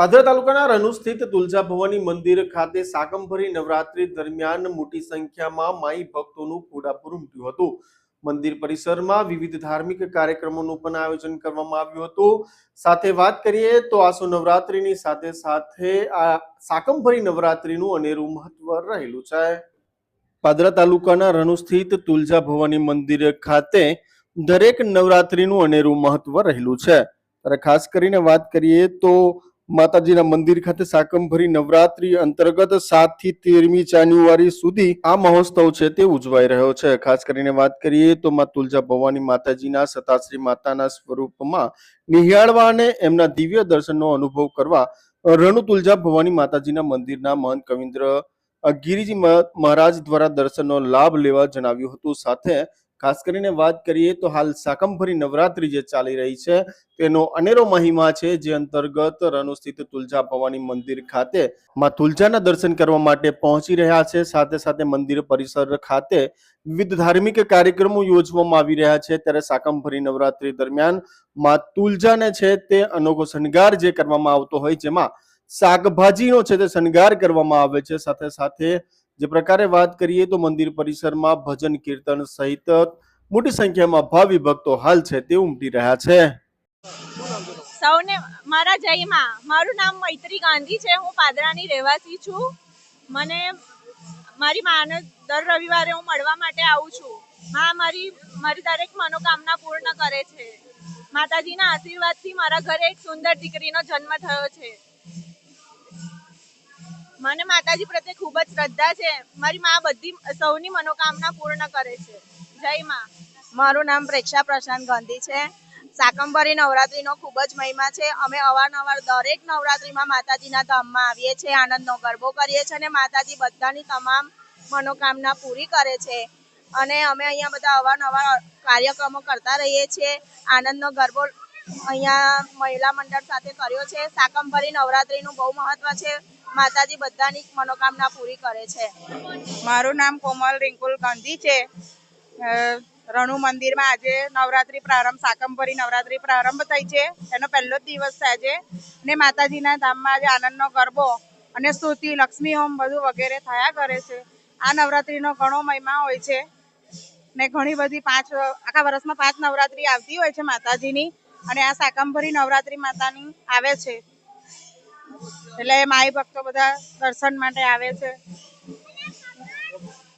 પાદરા તાલુકાના રનુ સ્થિત તુલજા ભવાની મંદિર ખાતે સાકંભરી નવરાત્રી દરમિયાન મોટી સંખ્યામાં માઈ ભક્તોનું ઘોડાપુર ઉમટ્યું હતું। મંદિર પરિસરમાં વિવિધ ધાર્મિક કાર્યક્રમોનું પણ આયોજન કરવામાં આવ્યું હતું। સાથે વાત કરીએ તો આસો નવરાત્રીની સાથે સાથે આ સાકંભરી નવરાત્રીનું અનેરું મહત્વ રહેલું છે। પાદરા તાલુકાના રનુ સ્થિત તુલજા ભવાની મંદિર ખાતે દરેક નવરાત્રીનું અનેરું મહત્વ રહેલું છે। ત્યારે ખાસ કરીને વાત કરીએ તો માતાજીના મંદિર ખાતે સાકંભરી નવરાત્રી અંતર્ગત 7 થી 13મી જાન્યુઆરી સુધી આ મહોત્સવ છે તે ઉજવાઈ રહ્યો છે। ખાસ કરીને વાત કરીએ તો માં તુલજા ભવાની માતાજીના સતાશ્રી માતાના સ્વરૂપમાં નિહાળવા અને એમના દિવ્ય દર્શનનો અનુભવ કરવા રણુ તુલજા ભવાની માતાજીના મંદિરના મહંત કવિન્દ્ર ગિરિજી મહારાજ દ્વારા દર્શનનો લાભ લેવા જણાવ્યું હતું। સાથે ખાસ કરીને વાત કરીએ તો હાલ સાકંભરી નવરાત્રી જે ચાલી રહી છે તેનો અનેરો મહિમા છે, જે અંતર્ગત રનુ સ્થિત તુલજા ભવાની મંદિર ખાતે માં તુલજાના દર્શન કરવા માટે પહોંચી રહ્યા છે। સાથે સાથે મંદિર પરિસર ખાતે વિવિધ ધાર્મિક કાર્યક્રમો યોજવામાં આવી રહ્યા છે। ત્યારે સાકંભરી નવરાત્રી દરમિયાન માં તુલજાને છે તે અનોખો શણગાર જે કરવામાં આવતો હોય, જેમાં શાકભાજીનો છે તે શણગાર કરવામાં આવે છે। સાથે સાથે જે પ્રકારે વાત કરીએ તો મંદિર પરિસરમાં ભજન કીર્તન સહિત મોટી સંખ્યામાં ભાવિ ભક્તો હાલ છે તે ઉમટી રહ્યા છે। સૌને મારા જયમાં। મારું નામ મૈત્રી ગાંધી છે। હું પાદરાની રહેવાસી છું। મને મારી માને દર રવિવારે હું મળવા માટે આવું છું। માં મારી દરેક મનોકામના પૂર્ણ કરે છે। માતાજીના આશીર્વાદથી મારા ઘરે એક સુંદર દીકરીનો જન્મ થયો છે। મને માતાજી પ્રત્યે ખૂબ જ શ્રદ્ધા છે। મારી માં બધી સૌની મનોકામના પૂર્ણ કરે છે। જય માં। મારું નામ પ્રેક્ષા પ્રશાંત ગાંધી છે। સાકંભરી નવરાત્રીનો ખૂબ જ મહિમા છે। અમે અવારનવાર દરેક નવરાત્રીમાં માતાજીના ધામમાં આવીએ છીએ, આનંદનો ગરબો કરીએ છીએ અને માતાજી બધાની તમામ મનોકામના પૂરી કરે છે। અને અમે અહીંયા બધા અવારનવાર કાર્યક્રમો કરતા રહીએ છીએ। આનંદનો ગરબો અહીંયા મહિલા મંડળ સાથે કર્યો છે। સાકંભરી નવરાત્રીનું બહુ મહત્વ છે। માતાજી બધાની મનોકામના પૂરી કરે છે। મારું નામ કોમલ રિંકુલ ગાંધી છે। રણુ મંદિરમાં આજે નવરાત્રી પ્રારંભ સાકંભરી નવરાત્રી પ્રારંભ થઈ છે। એનો પહેલો જ દિવસ છે આજે, ને માતાજીના ધામમાં આજે આનંદનો ગરબો અને સ્તુતિ લક્ષ્મી હોમ બધું વગેરે થયા કરે છે। આ નવરાત્રીનો ઘણો મહિમા હોય છે ને ઘણી બધી આખા વર્ષમાં 5 નવરાત્રી આવતી હોય છે માતાજીની, અને આ સાકંભરી નવરાત્રી માતાની આવે છે એટલે માઈ ભક્તો બધા દર્શન માટે આવે છે।